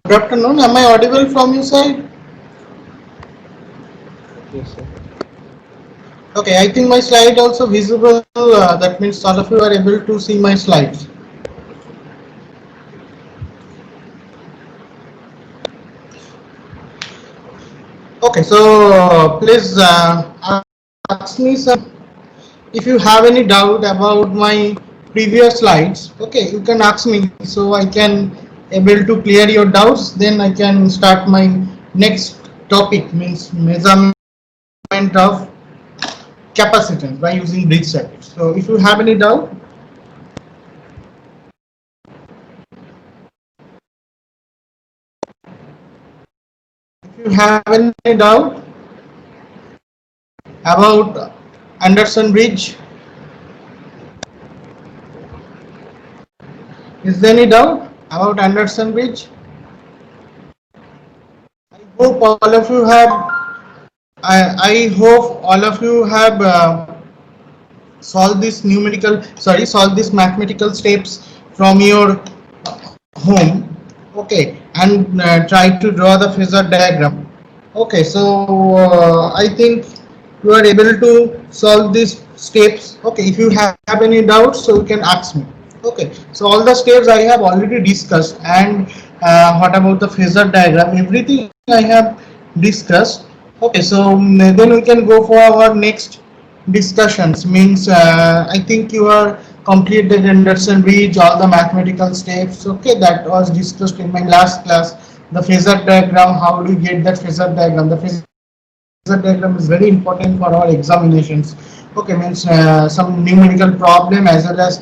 Good afternoon. Am I audible from your side? Yes, sir. Okay, I think my slide also visible. That means all of you are able to see my slides. Okay, so please ask me some. If you have any doubt about my previous slides, okay, you can ask me so I can able to clear your doubts. Then I can start my next topic, means measurement of capacitance by using bridge circuits. So if you have any doubt, if you have any doubt about Anderson Bridge, is there any doubt about Anderson Bridge? I hope all of you have. I hope all of you have solve this mathematical steps from your home. Okay, and try to draw the phasor diagram. Okay, so I think you are able to solve these steps. Okay, if you have any doubts, so you can ask me. Okay, so all the steps I have already discussed, and what about the phasor diagram? Everything I have discussed. Okay, so then we can go for our next discussions. Means I think you are completed Anderson Bridge, all the mathematical steps. Okay, that was discussed in my last class. The phasor diagram, how do you get that phasor diagram? The phasor diagram is very important for our examinations. Okay, means some numerical problem as well as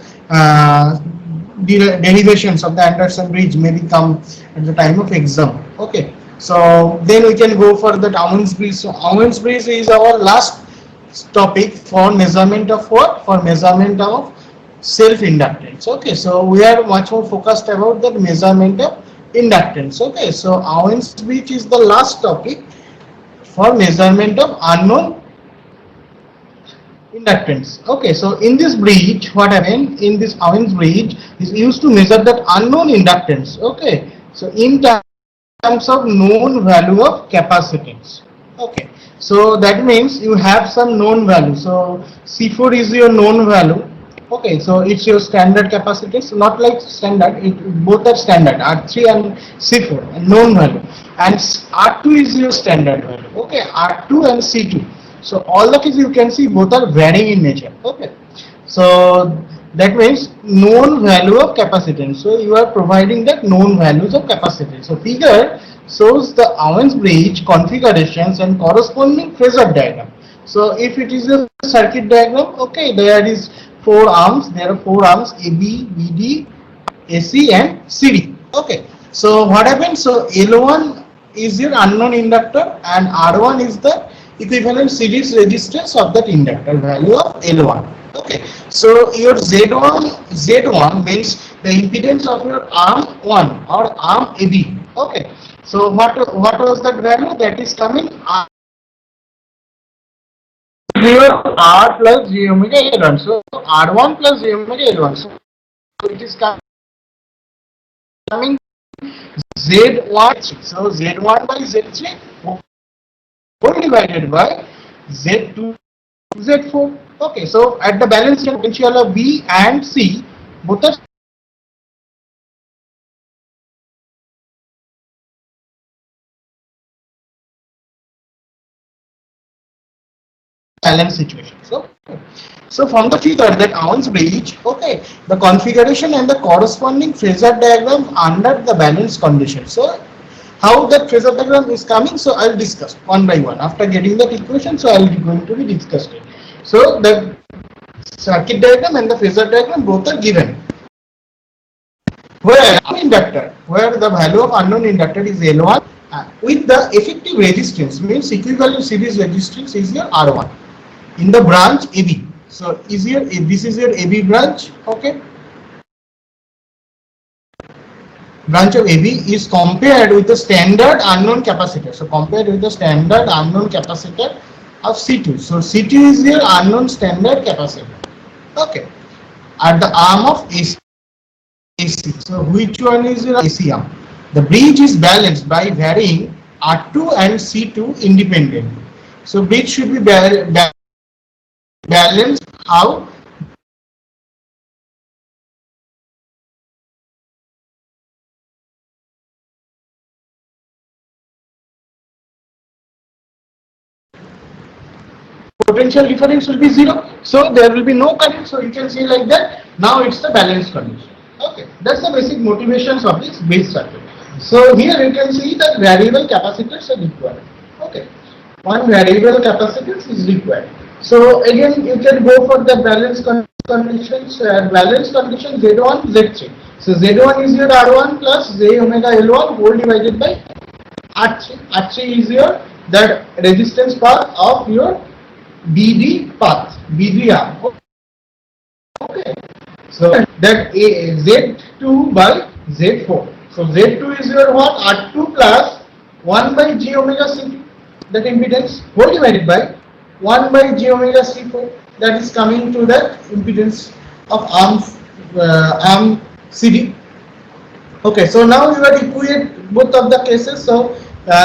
derivations of the Anderson Bridge may become at the time of exam. Okay, so then we can go for the Owens Bridge. So Owens Bridge is our last topic for measurement of what? For measurement of self inductance. Okay, so we are much more focused about the measurement of inductance. Okay, so Owens Bridge is the last topic for measurement of unknown inductance. Okay, so in this bridge, what happened in this Owens bridge is used to measure that unknown inductance. Okay, so in terms of known value of capacitance. Okay, so that means you have some known value. So C4 is your known value. Okay, so it's your standard capacitance, not like standard. Both are standard. R3 and C4 known value, and R2 is your standard value. Okay, R2 and C2. So all the cases you can see both are varying in nature. Okay, so that means known value of capacitance. So you are providing that known values of capacitance. So figure shows the Owens bridge configurations and corresponding phasor diagram. So if it is a circuit diagram, okay, there is four arms. There are four arms: AB, BD, AC, and CD. Okay. So what happens? So L1 is your unknown inductor, and R1 is the equivalent series resistance of that inductor value of L1. Okay. So your Z1 means the impedance of your arm 1 or arm AB. Okay. So what was that value? That is coming your R plus J omega L1. So R1 plus J omega L1. So it is coming Z1 by Z3. So Z1 by Z3 whole divided by Z2 Z4. Okay, so at the balance potential of B and C, both are balance situation. So from the figure that Owens bridge, okay, the configuration and the corresponding phasor diagram under the balance condition. So how that phasor diagram is coming, so I'll discuss one by one. After getting that equation, so I'll be going to be discussed it. So the circuit diagram and the phasor diagram both are given. Where inductor, where the value of unknown inductor is L1 with the effective resistance means equivalent series resistance is your R1 in the branch AB. So is your this is your AB branch. Okay, branch of AB is compared with the standard unknown capacitor. So compared with the standard unknown capacitor of C2. So C2 is your unknown standard capacitor. Okay, at the arm of AC. So which one is your AC arm? The bridge is balanced by varying R2 and C2 independently. So bridge should be balanced. How? Potential difference will be zero, so there will be no current. So you can see like that. Now it's the balanced condition. Okay, that's the basic motivations of this base circuit. So here you can see that variable capacitors are required. Okay, one variable capacitance is required. So again, you can go for the balance conditions. Balance condition Z1 Z3. So Z1 is your R1 plus J omega L1 whole divided by R3. R3 is your that resistance part of your BD path, BD arm. Okay. So that Z2 by Z4. So Z2 is your what? R2 plus 1 by J omega C2. That impedance whole divided by 1 by J omega C4. That is coming to the impedance of arm CD. Okay, so now you are equate both of the cases. So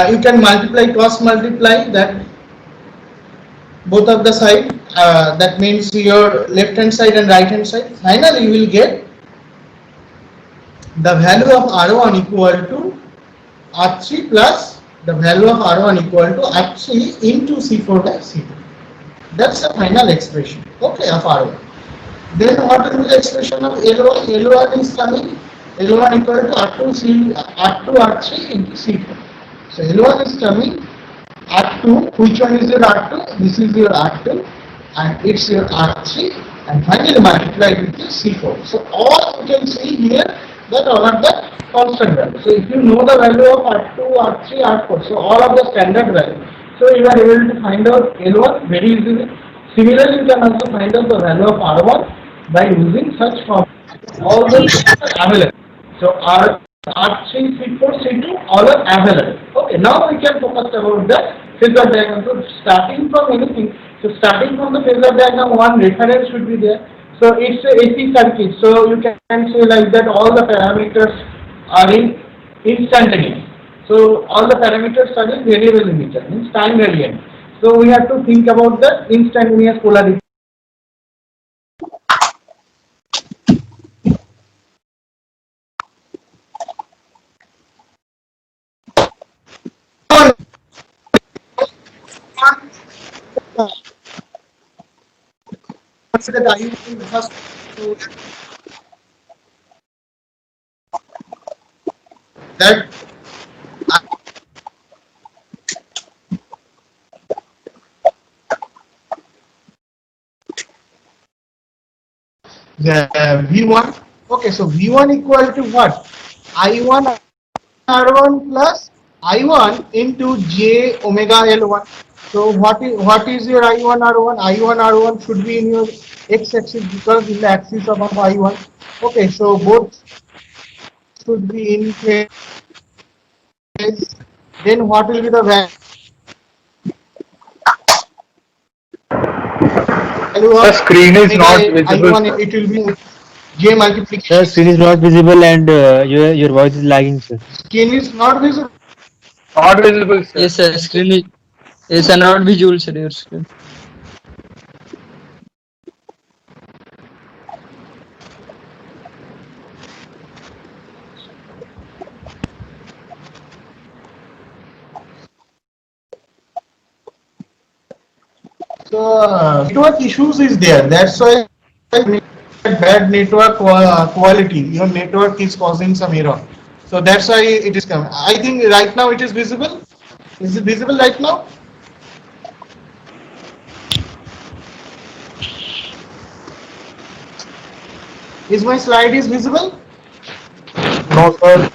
you can multiply, cross multiply that both of the side. That means your left hand side and right hand side. Finally, you will get the value of R1 equal to R3 plus the value of R1 equal to R3 into C4 by C2. That's the final expression. Okay, of R1. Then what will be the expression of L1? L1 is coming. L1 equal to R2 R3 into C4. So L1 is coming R2. Which one is your R2? This is your R2, and it's your R3, and finally multiplied with your C4. So all you can see here that all of the constant value. So if you know the value of R2, R3, R4, so all of the standard value. So you are able to find out L1 very easily. Similarly, you can also find out the value of R1 by using such form. All the are available. So R3, C4, C2, all are available. Okay, now we can focus about the phasor diagram. So starting from anything, so starting from the phasor diagram, one reference should be there. So it's a AC circuit. So you can say like that all the parameters are in instantaneous. So all the parameters are in variable emitter, means time variant. So we have to think about the instantaneous polarity. Consider the I first. That V1. Okay, so V1 equal to what? I1 R1 plus I1 into J omega L1. So what is your I1 R1? I1 R1 should be in your x-axis because in the axis of I1. Okay, so both should be in phase. Then what will be the value The of screen is omega not visible, I1? sir. It will be J Sir, multiplication. screen is not visible and your voice is lagging, sir. Skin is not visible. Not visible, sir. Yes, sir. Screen is yes, and not visual, sir. Your screen. So network issues is there. That's why bad network quality. Your network is causing some error. So that's why it is coming. I think right now it is visible. Is it visible right now? Is my slide is visible? No, sir.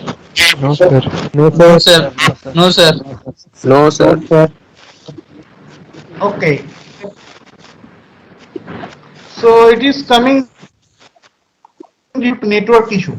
No, sir. No, No, sir. sir. No, sir. No, No, sir. sir. Okay. So it is coming due to network issue.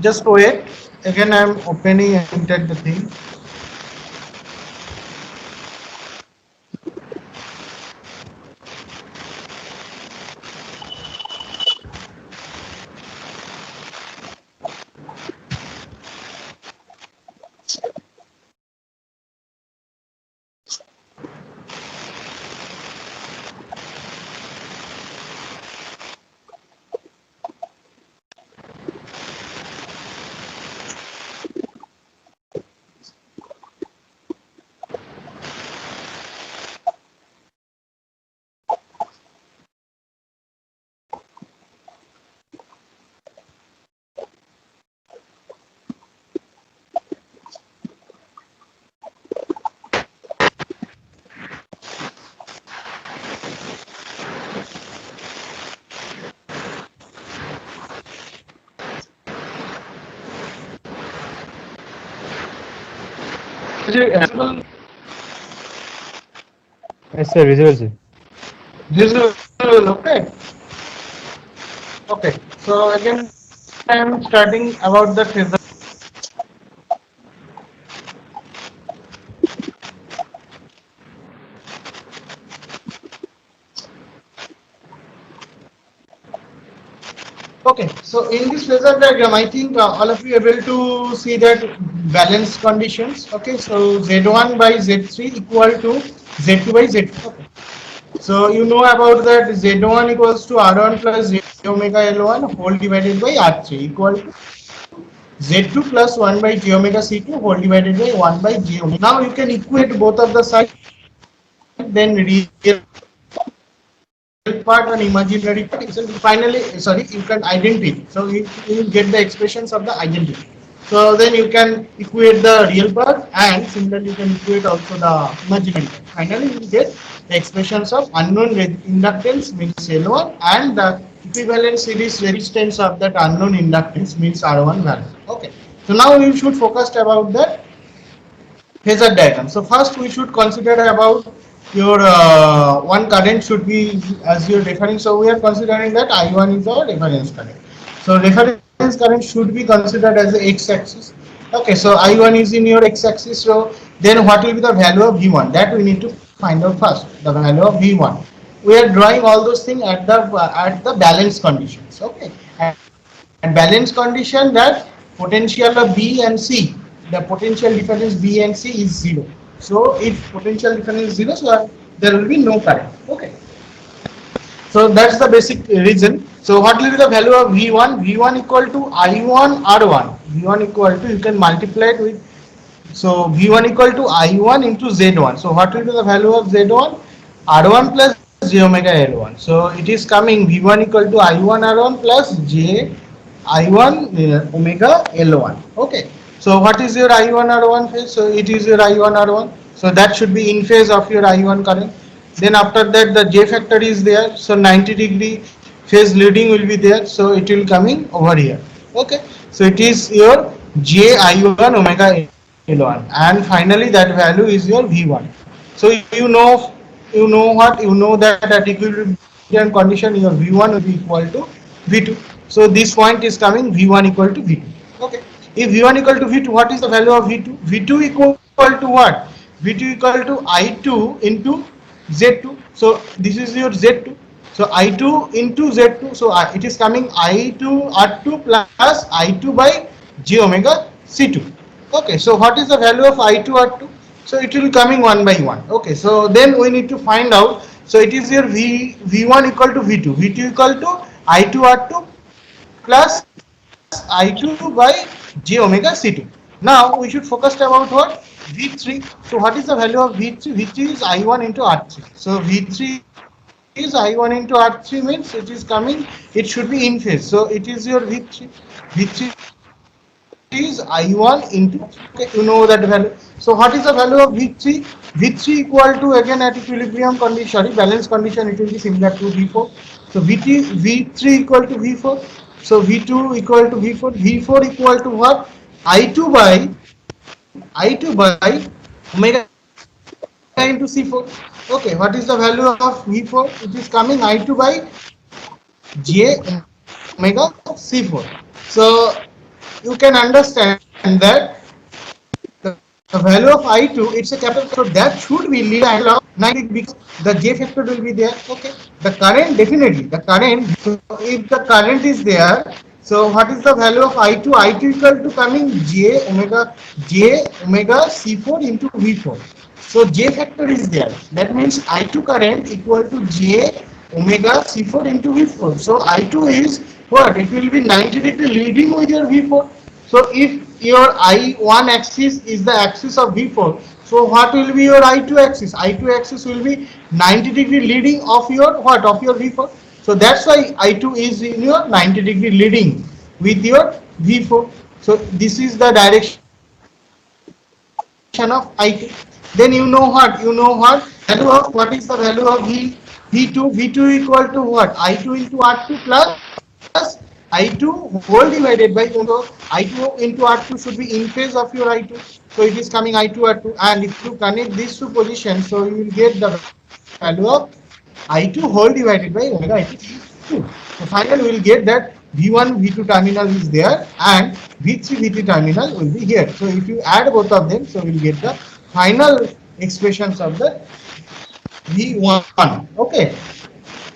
just wait. Again, I'm opening and enter the thing. Is it visible? Yes, sir. Visual, sir. This is okay. Okay. So again, I'm starting about the phasor. Okay, so in this phasor diagram, I think all of you are able to see that balance conditions. Okay, so Z1 by Z3 equal to Z2 by Z2. Okay. So you know about that Z1 equals to R1 plus J omega L1 whole divided by R3 equal to Z2 plus 1 by J omega C2 whole divided by 1 by J omega. Now you can equate both of the sides, then real part and imaginary part. So finally, sorry, you can identity. So you get the expressions of the identity. So then you can equate the real part, and similarly you can equate also the imaginary part. Finally, you get the expressions of unknown inductance means L1 and the equivalent series resistance of that unknown inductance means R1 value. Okay. So now we should focus about the phasor diagram. So first we should consider about your one current should be as your reference. So we are considering that I1 is our reference current. So reference current should be considered as the x-axis. Okay, so I1 is in your x-axis. So then what will be the value of V1? That we need to find out first. The value of V1. We are drawing all those things at the balance conditions. Okay, and balance condition that potential of B and C, the potential difference B and C is 0. So if potential difference is 0, so there will be no current. Okay. So that's the basic reason. So what will be the value of V1? V1 equal to I1 R1. V1 equal to, you can multiply it with, so V1 equal to I1 into Z1. So what will be the value of Z1? R1 plus J omega L1. So it is coming V1 equal to I1 R1 plus J I1 omega L1. Okay. So what is your I1 R1 phase? So it is your I1 R1. So that should be in phase of your I1 current. Then after that the J factor is there. So 90-degree phase leading will be there. So it will coming over here. Okay. So it is your J I1 omega L1, and finally that value is your V1. So you know what, you know that at equilibrium condition your V1 will be equal to V2. So this point is coming V1 equal to V2. Okay. If V1 equal to V2, what is the value of V2? V2 equal to what? V2 equal to I2 into Z2. So this is your Z2. So I2 into Z2. So it is coming I2 R2 plus I2 by J omega C2. Okay. So what is the value of I2 R2? So it will coming one by one. Okay. So then we need to find out. So it is your V1 equal to V2. V2 equal to I2 R2 plus I2 by J omega C2. Now we should focus about what? V3. So what is the value of V3? V3 is I1 into R3. So V3 is I1 into R3 means it is coming, it should be in phase. So it is your V3. V3 is I1 into, okay, you know that value. So what is the value of V3? V3 equal to, again at equilibrium condition, sorry, balance condition, it will be similar to V4. So V3 equal to V4. So V2 equal to V4. V4 equal to what? I2 by omega into C4. Okay, what is the value of V4? It is coming I2 by J omega C4. So you can understand that the value of I2, it's a capital, so that should be lead angle of 90 because the J factor will be there. Okay, the current, definitely the current. So if the current is there, so what is the value of I2? I2 equal to coming J omega C4 into V4. So J factor is there. That means I2 current equal to J omega C4 into V4. So I2 is what? It will be 90-degree leading with your V4. So if your I1 axis is the axis of V4, so what will be your I2 axis? I2 axis will be 90-degree leading of your what? Of your V4. So that's why I2 is in your 90-degree leading with your V4. So this is the direction of I2. Then you know what? You know what? Value of what is the value of V2? V2 equal to what? I2 into R2 plus I2 whole divided by I2 into R2 should be in phase of your I2. So it is coming I2 R2, and if you connect these two positions, so you will get the value of I2 whole divided by omega I2. So finally we will get that V1 V2 terminal is there and V3 V3 terminal will be here. So if you add both of them, so we will get the final expressions of the V1. Okay.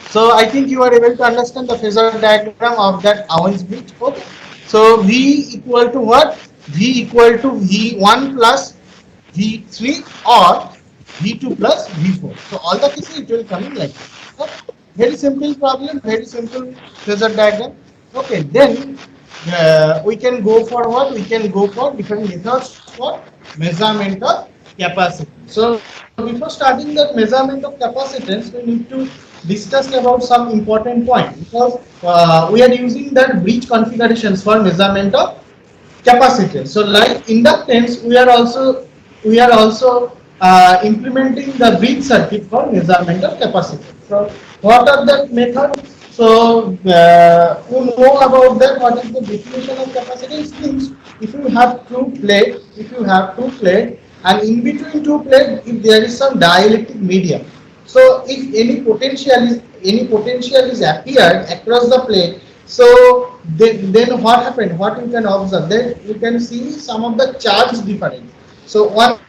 So I think you are able to understand the phasor diagram of that Owens bridge. Okay. So V equal to what? V equal to V1 plus V3 or V2 plus V4. So all the cases it will come in like this. Okay. Very simple problem, very simple phasor diagram. Okay, then we can go for what? We can go for different methods for measurement of capacity. So before starting the measurement of capacitance, we need to discuss about some important point because we are using the bridge configurations for measurement of capacitance. So like inductance, we are also implementing the bridge circuit for measurement of capacitance. So what are the methods? So you know about that. What is the definition of capacitance? Means if you have two plates, and in between two plates, if there is some dielectric medium. So if any potential is appeared across the plate, so then what happened? What you can observe? Then you can see some of the charge difference. So one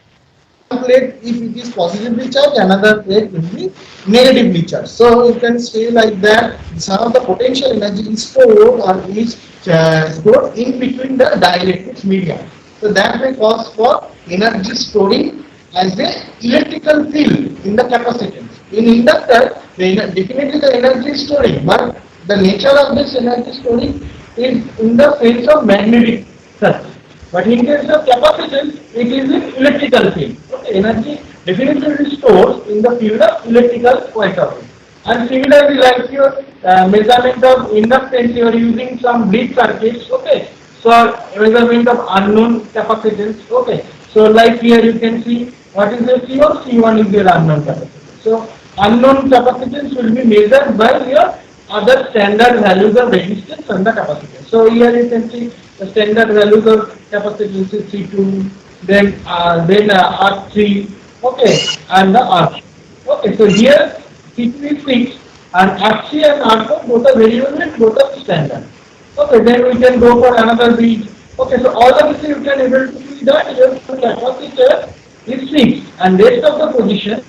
plate, if it is positively charged, another plate will be negatively charged. So you can say like that. Some of the potential energy is stored or is stored in between the dielectric medium. So that may cause for energy storing as a electrical field in the capacitance. In inductor, definitely the energy is storing, but the nature of this energy storing is in the sense of magnetic circuit. But in case of capacitance, it is in electrical field. Okay, energy definitely stores in the field of electrical point of view. And similarly, like your measurement of inductance, you are using some bridge circuits. Okay, so measurement of unknown capacitance. Okay, so like here you can see what is the C1? C1 is your unknown capacitance. So unknown capacitance will be measured by your other standard values of resistance and the capacitance. So here you can see the standard values of capacitance is C2, then R3, okay, and the R. Okay, so here C2 is fixed and R3 and R4 both are variable and both are standard. Okay, then we can go for another bridge. Okay, so all of this you can able to see that your capacitor is fixed and rest of the position,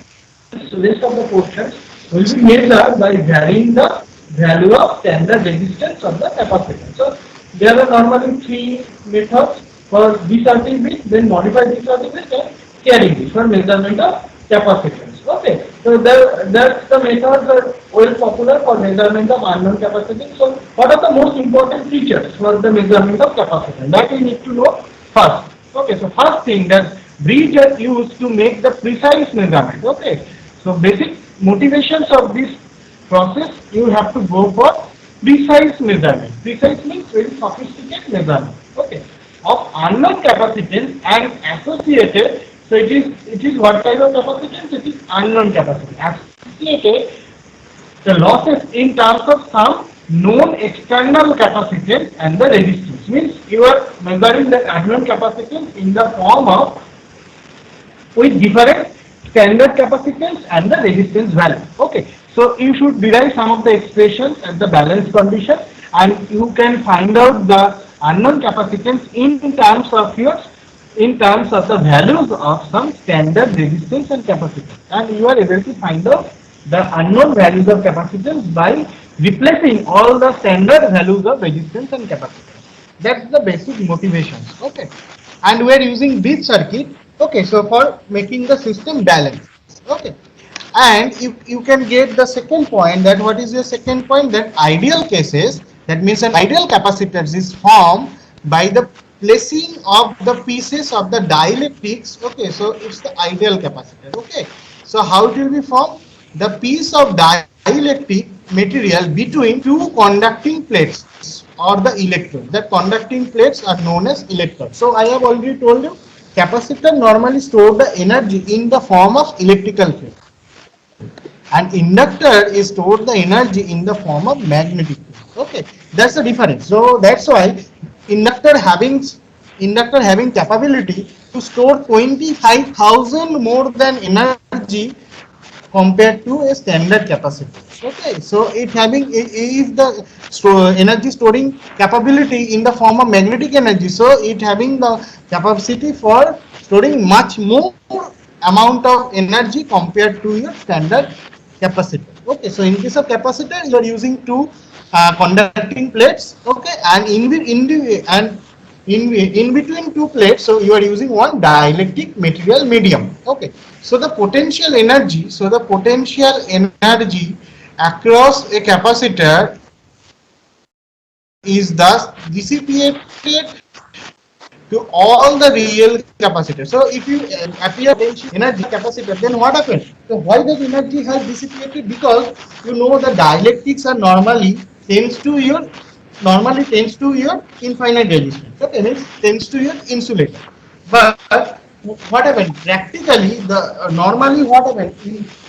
so rest of the portions will be measured by varying the value of standard resistance of the capacitor. So there are normally three methods for decerting bit, then modify decerting bit and carrying bit for measurement of capacitance. Okay, so that's the methods are well popular for measurement of unknown capacitance. So what are the most important features for the measurement of capacitance? That we need to know first. Okay, so first thing that bridge are used to make the precise measurement. Okay, so basic motivations of this process, you have to go for precise measurement. Precise means very sophisticated measurement. Okay, of unknown capacitance and associated. So it is what type of capacitance? It is unknown capacitance. Associated the losses in terms of some known external capacitance and the resistance. Means you are measuring the unknown capacitance in the form of with different standard capacitance and the resistance value. Okay, so you should derive some of the expressions at the balance condition, and you can find out the unknown capacitance in terms of the values of some standard resistance and capacitance, and you are able to find out the unknown values of capacitance by replacing all the standard values of resistance and capacitance. That's the basic motivations. Okay, and we are using this circuit. Okay, so for making the system balanced. Okay, and you can get the second point, that what is your second point, that ideal cases, that means an ideal capacitors is formed by the placing of the pieces of the dielectrics. Okay, so it's the ideal capacitor. Okay, so how it will be formed, the piece of dielectric material between two conducting plates or the electrode. The conducting plates are known as electrodes. So I have already told you, capacitor normally store the energy in the form of electrical field, and inductor is stored the energy in the form of magnetic field. Okay, that's the difference. So that's why inductor having inductor having capability to store 25,000 more than energy compared to a standard capacitor. Okay, so it having, if the energy storing capability in the form of magnetic energy, so it having the capacity for storing much more amount of energy compared to your standard capacitor. Okay, so in case of capacitor, you are using two conducting plates. Okay, and in between two plates, so you are using one dielectric material medium. Okay, so the potential energy, across a capacitor is thus dissipated to all the real capacitors. So if you appear energy capacitor, then what happens? So why does energy has dissipated? Because you know the dielectrics are normally tends to your infinite resistance. Okay, means tends to your insulator. But what happened? Practically, the normally what happened?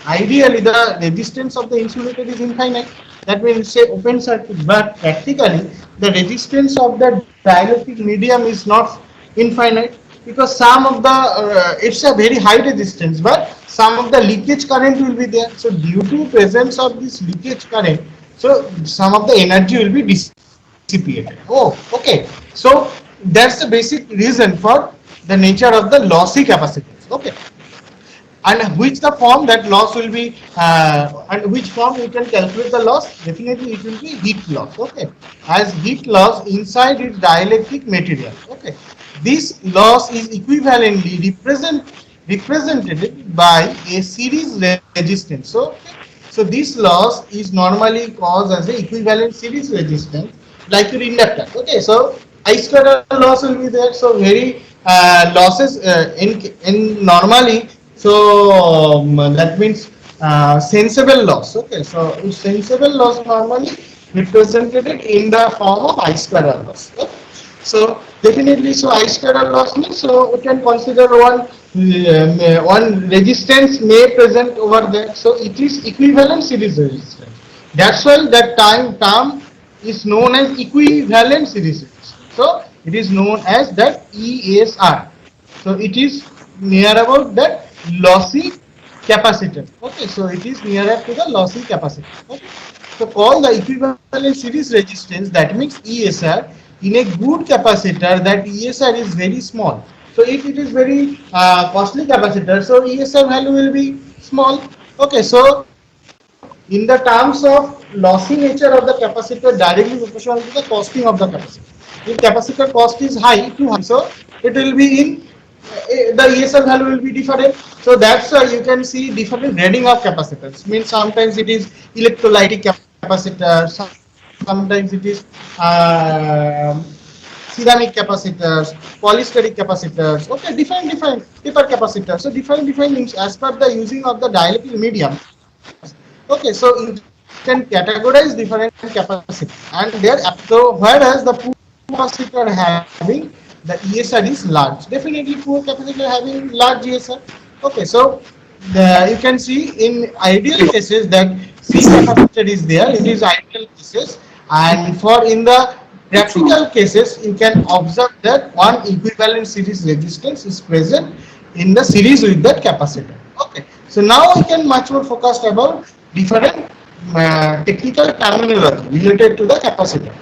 Ideally, the resistance of the insulator is infinite. That means say open circuit. But practically, the resistance of the dielectric medium is not infinite, because some of the it's a very high resistance, but some of the leakage current will be there. So due to presence of this leakage current, so some of the energy will be dissipated. Oh, okay. So that's the basic reason for the nature of the lossy capacitance. Okay, and which the form that loss will be, and which form you can calculate the loss, definitely it will be heat loss. Okay, as heat loss inside its dielectric material. Okay, this loss is equivalently represented by a series resistance. So okay, so this loss is normally caused as a equivalent series resistance, like your inductor. Okay, so I square loss will be there. So very losses in normally, so that means sensible loss. Okay, so sensible loss normally represented in the form of I square loss. Okay? So definitely, so I square loss means, so we can consider one resistance may present over there. So it is equivalent series resistance. That's why that term is known as equivalent series resistance. So it is known as that ESR. So it is near about that lossy capacitor. Okay, so it is nearer to the lossy capacitor. Okay, so call the equivalent series resistance, that means ESR, in a good capacitor, that ESR is very small. So if it is very costly capacitor, so ESR value will be small. Okay, so in the terms of lossy nature of the capacitor, directly proportional to the costing of the capacitor. If capacitor cost is high, too high, so it will be in the ESR value will be different. So that's why you can see different grading of capacitors. Means sometimes it is electrolytic capacitor, sometimes it is ceramic capacitors, polystyrenic capacitors. Okay, different paper capacitors. So different as per the using of the dielectric medium. Okay, so you can categorize different capacitors, and there, so whereas the poor capacitor having the ESR is large, definitely poor capacitor having large ESR. Okay, so you can see in ideal cases that C capacitor is there, it is ideal cases, and for in the practical cases you can observe that one equivalent series resistance is present in the series with that capacitor. Okay, so now we can much more focused about different technical terminology related to the capacitor.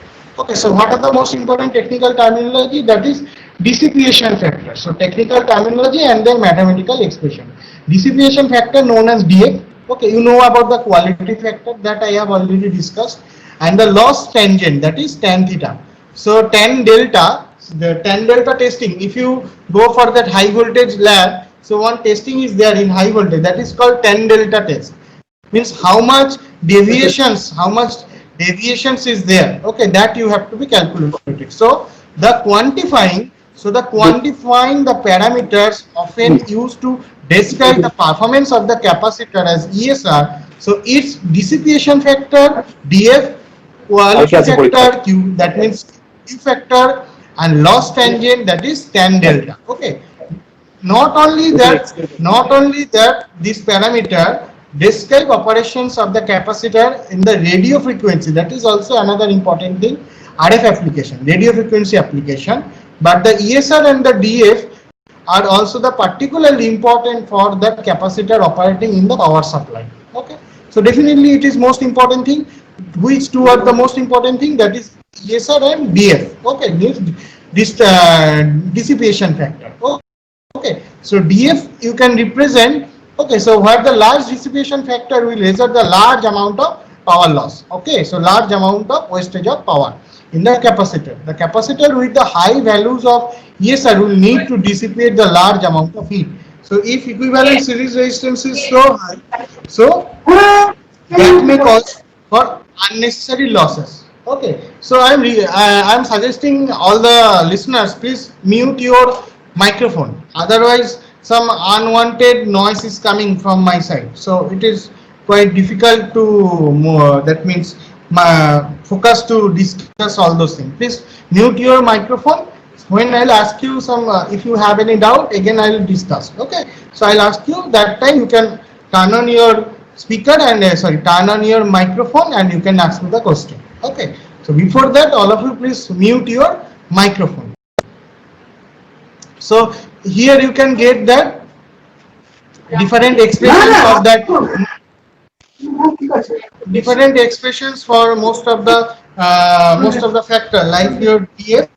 Okay, so what are the most important technical terminology? That is dissipation factor. So technical terminology and then mathematical expression. Dissipation factor known as DF. Okay, you know about the quality factor that I have already discussed, and the loss tangent, that is tan theta. So tan delta, the tan delta testing. If you go for that high voltage lab, so one testing is there in high voltage, that is called tan delta test. Means how much deviations is there. Okay, that you have to be calculated. So the quantifying the parameters often used to describe the performance of the capacitor as ESR. So its dissipation factor, DF, quality factor, Q, that means Q factor, and loss tangent, that is tan delta. Okay, not only that, this parameter describe operations of the capacitor in the radio frequency. That is also another important thing. RF application, radio frequency application. But the ESR and the DF are also the particularly important for the capacitor operating in the power supply. Okay, so definitely it is most important thing. Which two are the most important thing? That is ESR and DF. Okay, this dissipation factor. Okay, so DF you can represent. Okay, so where the large dissipation factor will result the large amount of power loss. Okay, so large amount of wastage of power in the capacitor. The capacitor with the high values of ESR will need to dissipate the large amount of heat. So if equivalent series resistance is so high, so that may cause for unnecessary losses. Okay, so I'm suggesting all the listeners, please mute your microphone, otherwise some unwanted noise is coming from my side, so it is quite difficult to that means focus to discuss all those things. Please mute your microphone. When I'll ask you some if you have any doubt, again I'll discuss. Okay, so I'll ask you, that time you can turn on your speaker and turn on your microphone and you can ask me the question. Okay, so before that, all of you please mute your microphone. So here you can get that different expressions of that, different expressions for most of the factor, like your DF.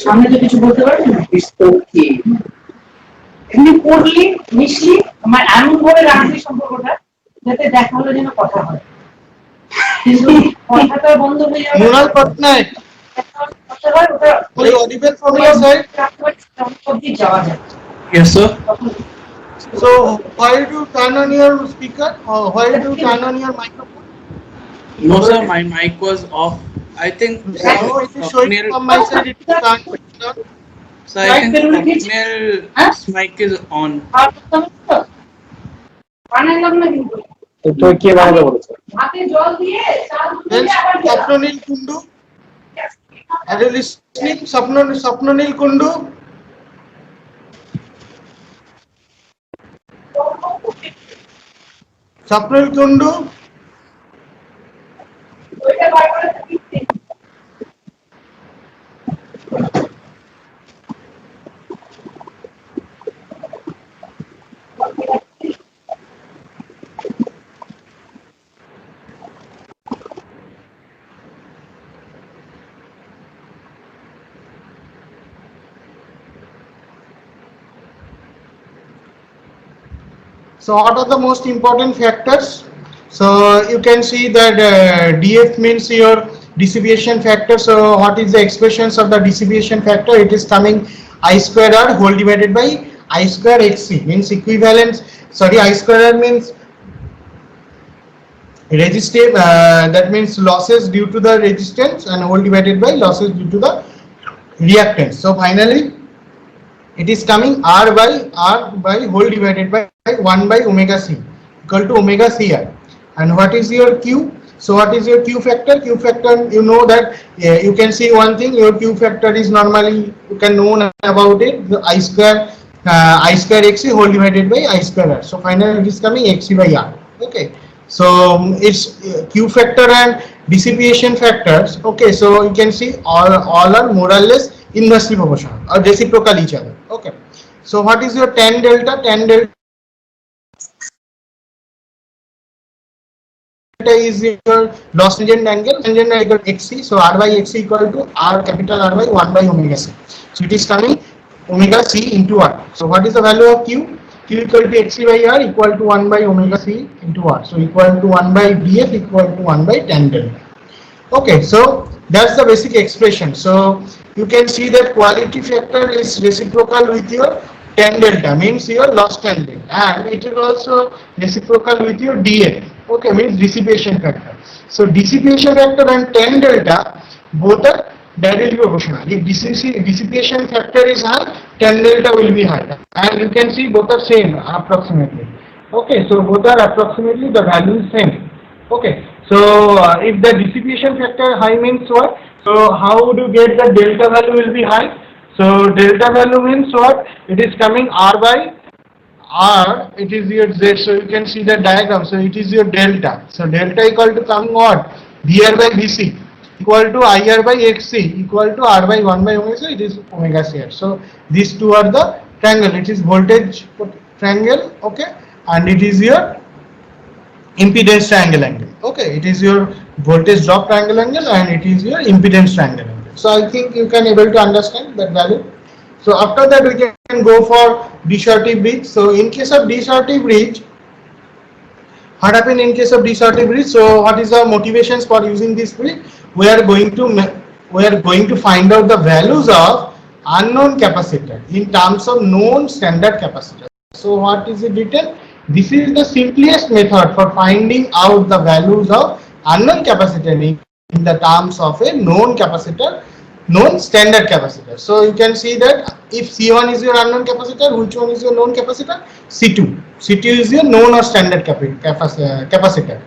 সামনে তো কিছু বলতে পারবে না, এমনি পড়লি মিশলি আমার এমন করে রাখবি সম্পর্কটা যাতে দেখা হলে যেন কথা হয়, কিন্তু কথাটা বন্ধ হয়ে যাবে। Munal Patnaik, audible from my side. Yes, sir. So why do you turn on your speaker or why do you turn on your microphone? No, sir. My mic was off. I think. Now it is showing from my side. It is turned on. So I think Swapnil's mic is on. তো কে বানাতে বলেছে? হাতে জল দিয়ে চাল Then দিয়ে আবার Swapnil Kundu. Are you listening? Swapnil Kundu. Swapnil Kundu. ওইটা বার করে দিতে। So what are the most important factors? So you can see that DF means your dissipation factor. So what is the expressions of the dissipation factor? It is coming I square R whole divided by I square XC, means equivalence. Sorry, I square R means resistive, that means losses due to the resistance, and whole divided by losses due to the reactance. So finally it is coming R by whole divided by 1 by omega C equal to omega CR. And what is your Q? So what is your Q factor? Q factor, you know that you can see one thing, your Q factor is normally, you can know about it, the I square XC whole divided by I square R. So finally it is coming XC by R. Okay, so it's Q factor and dissipation factors. Okay, so you can see all are more or less inversely proportional or reciprocal each other. Okay, So what is your tan delta? Tan delta is your loss tangent angle. Tangent angle xc. So r by xc equal to r capital R by 1 by omega c. So it is coming omega c into r. So what is the value of q? Q equal to xc by r equal to 1 by omega c into r. So equal to 1 by df equal to 1 by tan delta. Okay, so that's the basic expression. So you can see that quality factor is reciprocal with your tan delta, means your loss tan delta, and it is also reciprocal with your df. Okay, means dissipation factor. So dissipation factor and tan delta both are directly proportional. If dissipation factor is high, tan delta will be high, and you can see both are same approximately. Okay, so both are approximately the value is same. Okay, so if the dissipation factor high means what? So how would you get the delta value will be high? So delta value means what? It is coming r by r, it is your z. So you can see the diagram. So it is your delta. So delta equal to coming what? dr by bc equal to ir by xc equal to r by 1 by omega. So it is omega c. So these two are the triangle. It is voltage triangle. Okay, and it is your impedance triangle angle. Okay, it is your voltage drop triangle angle and it is your impedance triangle angle. So I think you can able to understand that value. So after that we can go for de-Shorty bridge. So in case of de-Shorty bridge, what happened in case of de-Shorty bridge? So what is the motivations for using this bridge? We are going to find out the values of unknown capacitor in terms of known standard capacitor. So what is it written? This is the simplest method for finding out the values of unknown capacitor in the terms of a known capacitor, known standard capacitor. So you can see that if C1 is your unknown capacitor, which one is your known capacitor? C2. C2 is your known or standard capacitor.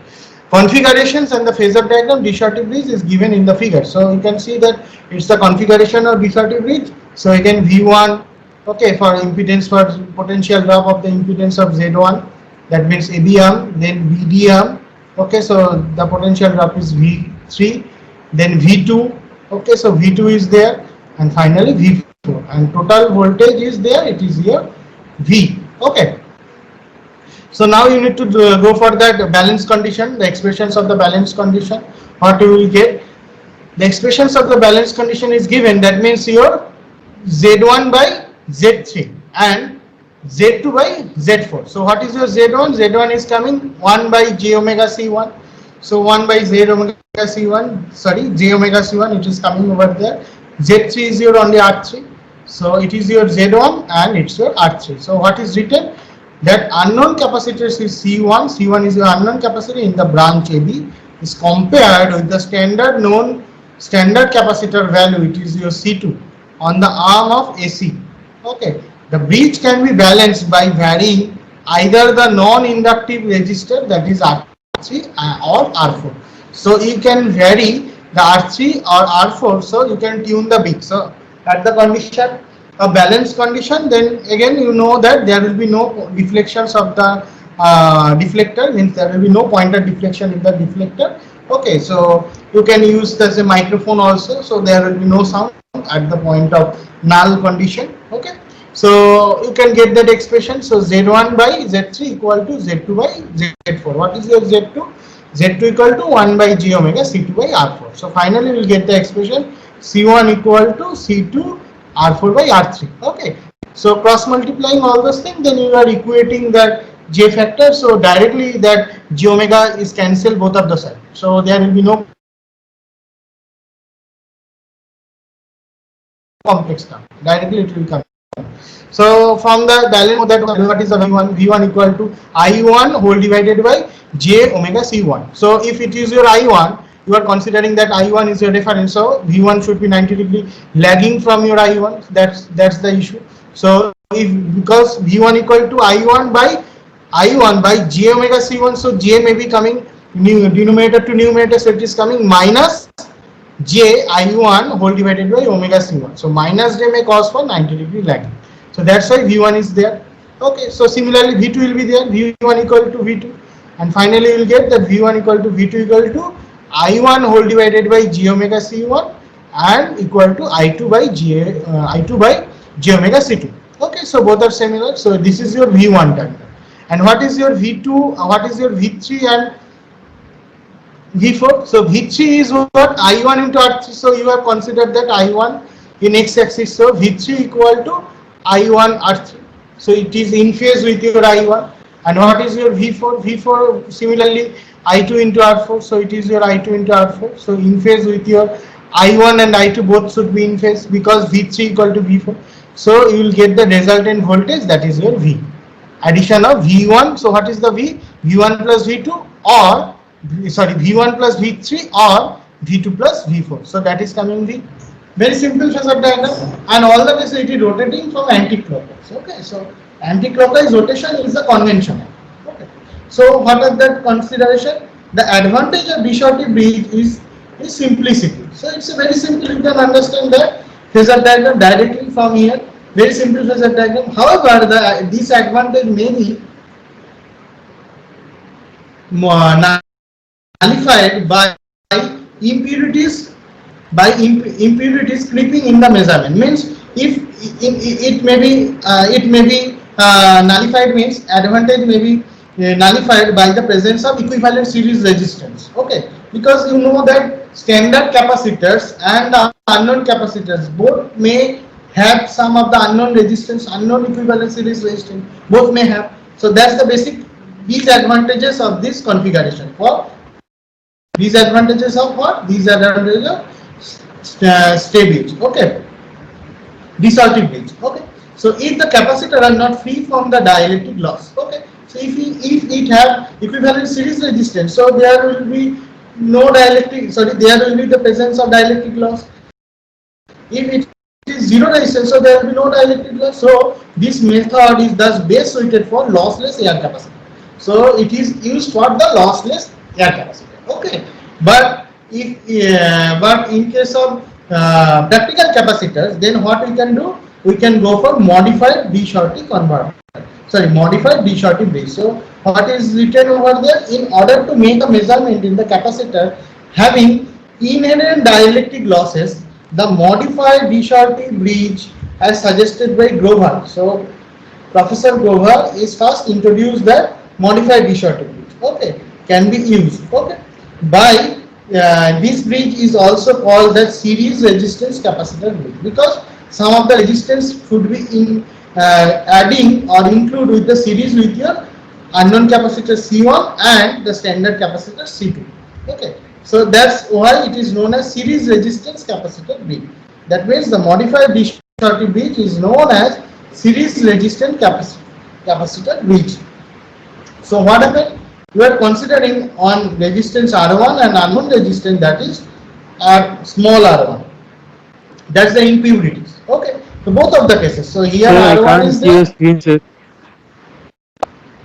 Configurations and the phasor diagram de-Shorty bridge is given in the figure. So you can see that it's the configuration of de-Shorty bridge. So again V1, okay, for impedance, for potential drop of the impedance of Z1, that means AB arm, then BD arm. Okay, so the potential drop is V3, then V2. Okay, so V2 is there, and finally V4, and total voltage is there. It is here V. Okay. So now you need to go for that balance condition, the expressions of the balance condition. What you will get? The expressions of the balance condition is given. That means your Z1 by Z3 and Z2 by Z4. So what is your Z1? Z1 is coming 1 by j omega C1. So 1 by j omega C1, sorry, j omega C1, it is coming over there. Z3 is your only R3. So it is your Z1 and it's your R3. So what is written? That unknown capacitors is C1. C1 is your unknown capacitor in the branch AB is compared with the standard known standard capacitor value. It is your C2 on the arm of AC. Okay. The bridge can be balanced by varying either the non-inductive resistor, that is R3 or R4. So you can vary the R3 or R4. So you can tune the bridge. So at the condition, a balanced condition, then again you know that there will be no deflections of the deflector, means there will be no pointer deflection in the deflector. Okay, so you can use as a microphone also, so there will be no sound at the point of null condition. Okay, so you can get that expression. So Z1 by Z3 equal to Z2 by Z4. What is your Z2? Z2 equal to 1 by j omega C2 by R4. So finally we will get the expression C1 equal to C2 R4 by R3. Okay, so cross multiplying all those things, then you are equating that J factor. So directly that j omega is cancelled both of the sides. So there will be no complex term. Directly it will come. So from the balance, that what is the V1? V1 equal to I1 whole divided by j omega C1. So if it is your I1, you are considering that I1 is your reference, so V1 should be 90 degree lagging from your I1. That's the issue. So if because V1 equal to I1 by j omega C1, so j may be coming denominator to numerator, so it is coming minus j I1 whole divided by omega C1. So minus j may cause for 90 degree lagging. So that's why V1 is there. Okay, so similarly V2 will be there, V1 equal to V2, and finally you will get that V1 equal to V2 equal to I1 whole divided by j omega C1 and equal to I2 by j omega C2. Okay, so both are similar. So this is your V1 term. And what is your V2? What is your V3 and V4? So V3 is what? I1 into R3. So you have considered that I1 in x-axis. So V3 equal to I1 R3. So it is in phase with your I1. And what is your V4? V4 similarly I2 into R4. So it is your I2 into R4. So in phase with your I1 and I2 both should be in phase because V3 equal to V4. So you will get the resultant voltage, that is your V. Addition of V1. So what is the V? V1 plus V2 or sorry V1 plus V3 or V2 plus V4. So that is coming V. Very simple phasor diagram, and all the cases it is rotating from anti-clockwise. Okay, so anti-clockwise rotation is the conventional. Okay, so what are the consideration? The advantage of B-Shorty bridge is simplicity. So it's a very simple. You can understand that phasor diagram directly from here. Very simple phasor diagram. However, the disadvantage may be nullified by impurities creeping in the measurement. Means if it may be nullified, means advantage may be nullified by the presence of equivalent series resistance. Okay, because you know that standard capacitors and unknown capacitors both may have some of the unknown resistance, unknown equivalent series resistance, both may have. So that's the basic disadvantages of this configuration. For disadvantages of what? Disadvantages of stay bridge. Okay, desorptive bridge. Okay, so if the capacitor are not free from the dielectric loss. Okay, so if it have equivalent series resistance, so there will be no dielectric. Sorry, there will be the presence of dielectric loss. If it is zero resistance, so there will be no dielectric loss. So this method is thus best suited for lossless air capacitor. So it is used for the lossless air capacitor. Okay, but if but in case of practical capacitors, then what we can do? We can go for modified B-Shorty converter. Sorry, modified B-Shorty bridge. So what is written over there? In order to make a measurement in the capacitor having inherent dielectric losses, the modified B-Shorty bridge as suggested by Grover. So Professor Grover is first introduced that modified B-Shorty bridge. Okay, can be used. Okay, by this bridge is also called the series resistance capacitor bridge because some of the resistance could be in adding or include with the series with your unknown capacitor C1 and the standard capacitor C2. Okay, so that's why it is known as series resistance capacitor bridge. That means the modified B-Shorty bridge is known as series resistance capacitor bridge. So what happened? We are considering on resistance R1 and unknown resistance, that is small r1. That's the impurities. Okay, so both of the cases. So here Sir, R1 I can't is see your there screen, sir.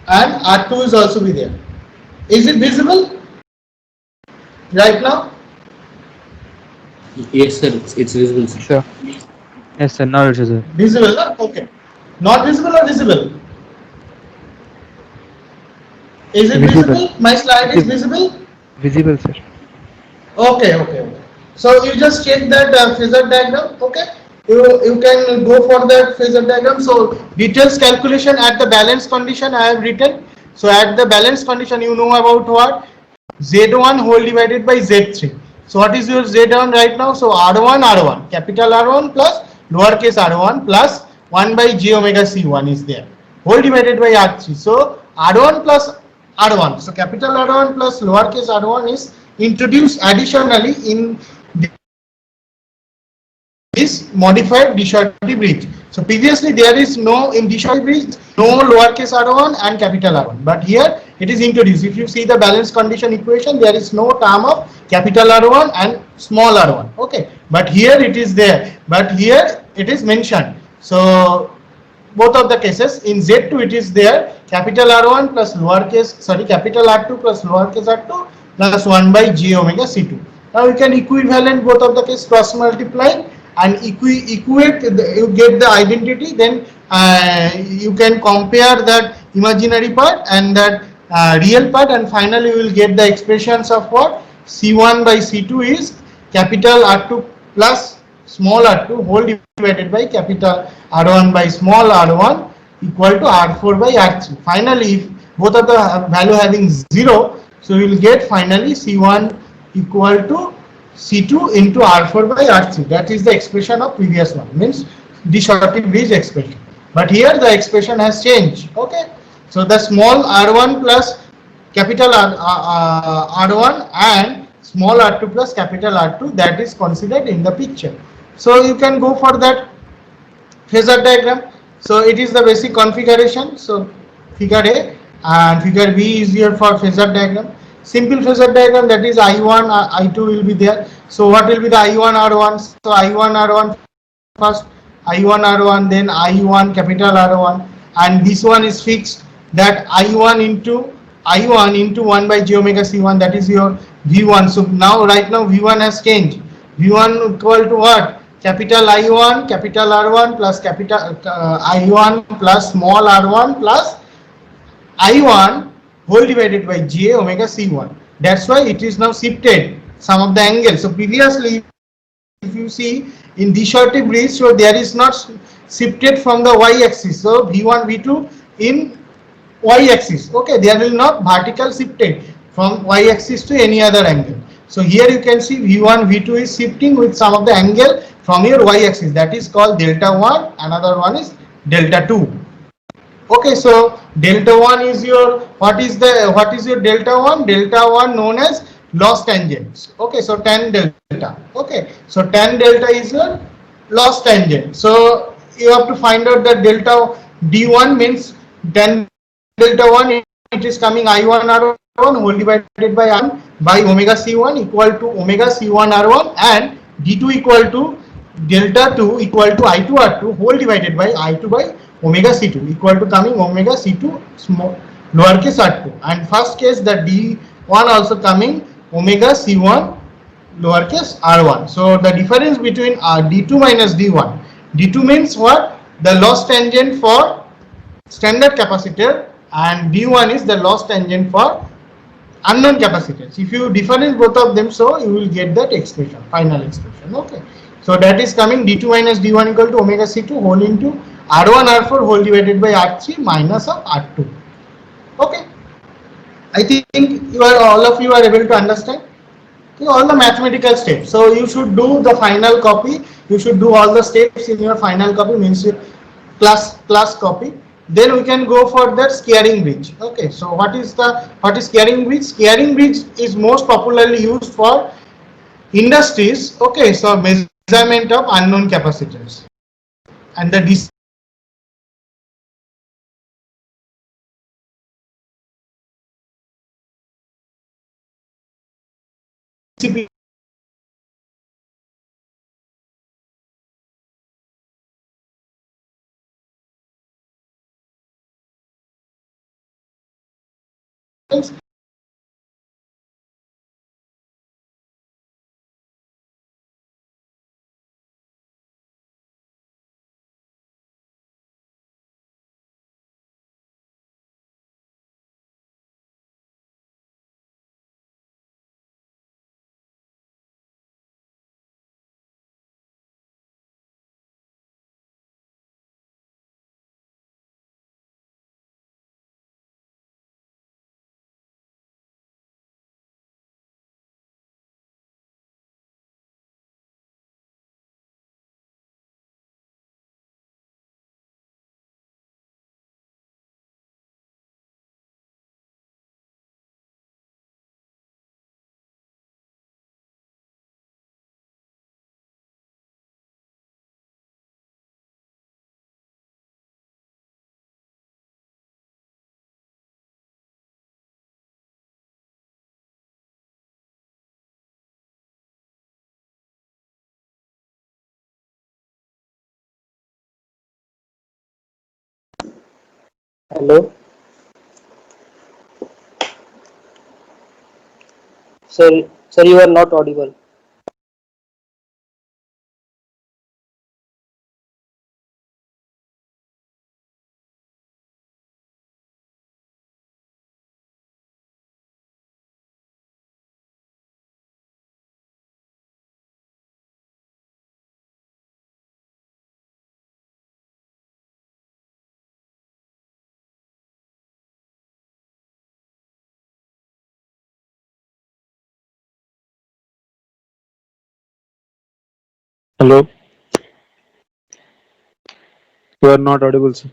and R2 is also be there. Is it visible right now? Yes, sir. It's visible, sir. Sure. Yes, sir. Now it is, sir. Visible, huh? Okay. Not visible or visible? Is it Visible. visible? My slide is visible? Visible, sir. Okay. So you just check that phasor diagram. Okay, you can go for that phasor diagram. So details calculation at the balance condition I have written. So at the balance condition, you know about what? Z1 whole divided by Z3. So what is your Z1 right now? So R1, capital R1 plus lowercase r1 plus 1 by j omega C1 is there. Whole divided by R3. So R1 plus R1. So capital R1 plus lowercase r1 is introduced additionally in this modified B-Shorty bridge. So previously there is no in B-Shorty bridge no lowercase r1 and capital R1, but here it is introduced. If you see the balance condition equation, there is no term of capital R1 and small r1. Okay, but here it is there. But here it is mentioned. So both of the cases in Z2 it is there capital R1 plus capital R2 plus lowercase r2 plus 1 by j omega C2. Now you can equivalent both of the case cross multiplying and equate you get the identity, then you can compare that imaginary part and that real part, and finally you will get the expressions of what C1 by C2 is capital R2 plus small r2 whole divided by capital R1 by small r1 equal to r4 by r3. Finally, if both of the value having 0, so we will get finally C1 equal to C2 into r4 by r3. That is the expression of previous one, means the shorty bridge expression. But here the expression has changed. Okay, so the small r1 plus capital R1 and small r2 plus capital R2, that is considered in the picture. So you can go for that phasor diagram. So it is the basic configuration. So figure A and figure B is here for phasor diagram. Simple phasor diagram, that is I1, I2 will be there. So what will be the I1 R1? So I1 R1 first, I1 R1, then I1 capital R1, and this one is fixed, that I1 into 1 by j omega C1, that is your V1. So now right now V1 has changed. V1 equal to what? Capital I1 capital R1 plus capital I1 plus small r1 plus I1 whole divided by j omega C1. That's why it is now shifted some of the angles. So previously, if you see in the shorty bridge, so there is not shifted from the y-axis. So V1 V2 in y-axis. Okay, there will not vertical shifted from y-axis to any other angle. So here you can see V1 V2 is shifting with some of the angle from your y-axis, that is called delta 1, another one is delta 2. Okay, so delta 1 is your, what is your delta 1? Delta 1 known as loss tangents. Okay, so tan delta. Okay, so tan delta is your loss tangent. So you have to find out that delta d1 means tan delta 1, it is coming I1 R1 whole divided by r1 by omega C1 equal to omega C1 R1, and d2 equal to delta 2 equal to I2 R2 whole divided by I2 by omega C2 equal to coming omega C2 small lowercase r2, and first case the d1 also coming omega C1 lowercase r1. So the difference between d2 minus d1, d2 means what? The loss tangent for standard capacitor, and d1 is the loss tangent for unknown capacitors. If you difference both of them, so you will get that expression, final expression. Okay, so that is coming d2 minus d1 equal to omega c2 whole into r1 r4 whole divided by r3 minus of r2. Okay, I think you are, all of you are able to understand. Okay, all the mathematical steps. So you should do the final copy. You should do all the steps in your final copy, means your class copy. Then we can go for the scaling bridge. Okay, so what is scaling bridge? Scaling bridge is most popularly used for industries. Okay, so measurement of unknown capacitors and the DCP Hello, sir, you are not audible. Hello. You are not audible, sir.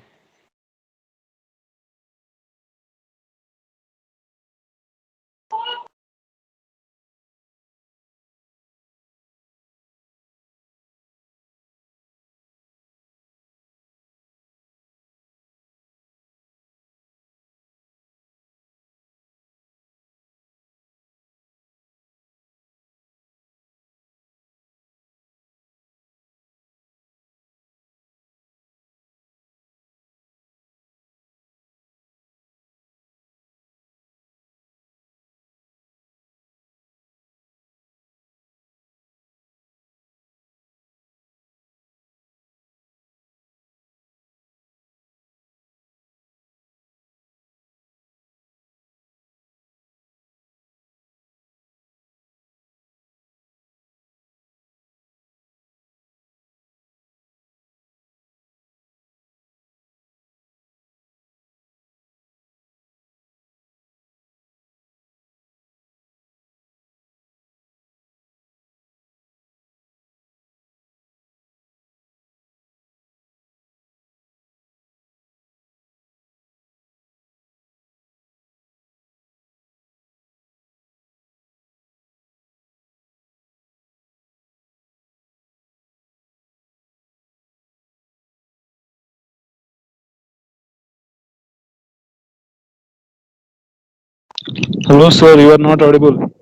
Hello, sir. You are not audible.